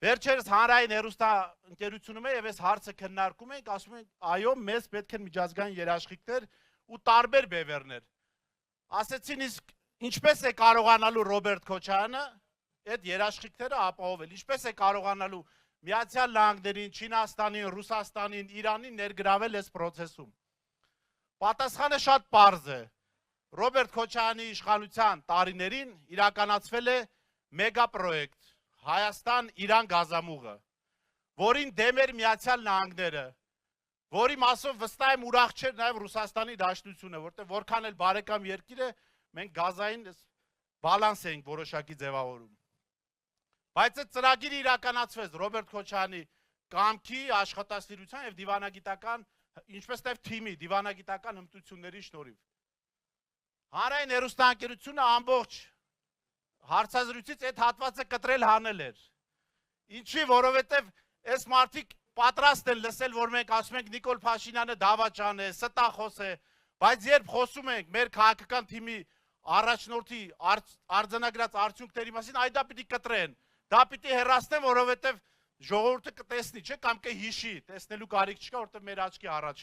Վերջերս հանրային հեռուստաընկերությունում է եւ այս հարցը քննարկում ենք, ասում ենք, այո, մեզ պետք են միջազգային երաշխիքներ ու տարբեր բևեռներ։ Ասեցին, իսկ ինչպես է կարողանալու Ռոբերտ Քոչարյանը այդ երաշխիքները ապահովել, ինչպես է կարողանալու Միացյալ Նահանգներին, Չինաստանին, Ռուսաստանին, Իրանին ներգրավել այս process-ում։ Պատասխանը շատ պարզ է։ Ռոբերտ Քոչարյանի իշխանության տարիներին իրականացվել է մեգապրոյեկտ Հայաստան-Իրան գազամուղը, որին դեմ էր Միացյալ Նահանգները, որի մասով վստահ եմ ուրախ չէր նաև Ռուսաստանի Դաշնությունը, որտեղ որքան էլ բարեկամ երկիր է, մենք գազային բալանս էինք որոշակի ձևավորում։ Բայց այդ ծրագիրը իրականացվեց Ռոբերտ Քոչարյանի կամքի, աշխատասիրության եւ դիվանագիտական, ինչպես նաև թիմի դիվանագիտական հմտությունների շնորհիվ։ Հանրային հեռուստաընկերությունը ամբողջ հարցազրույցից այդ հատվածը կտրել հանել էր։ Ինչի, որովհետև այս մարդիկ պատրաստ են լսել, որ մենք ասում ենք Նիկոլ Փաշինյանը դավաճան է, ստախոս է, բայց երբ խոսում ենք մեր քաղաքական թիմի առաջնորդի արձանագրած արդյունքների մասին, այդ դա պիտի կտրեն, դա պիտի հեռացնեն, որովհետև ժողովուրդը կտեսնի, չէ, կամ կհիշի, տեսնելու կարիք չկա, որովհետև մեր աչքի առաջ է։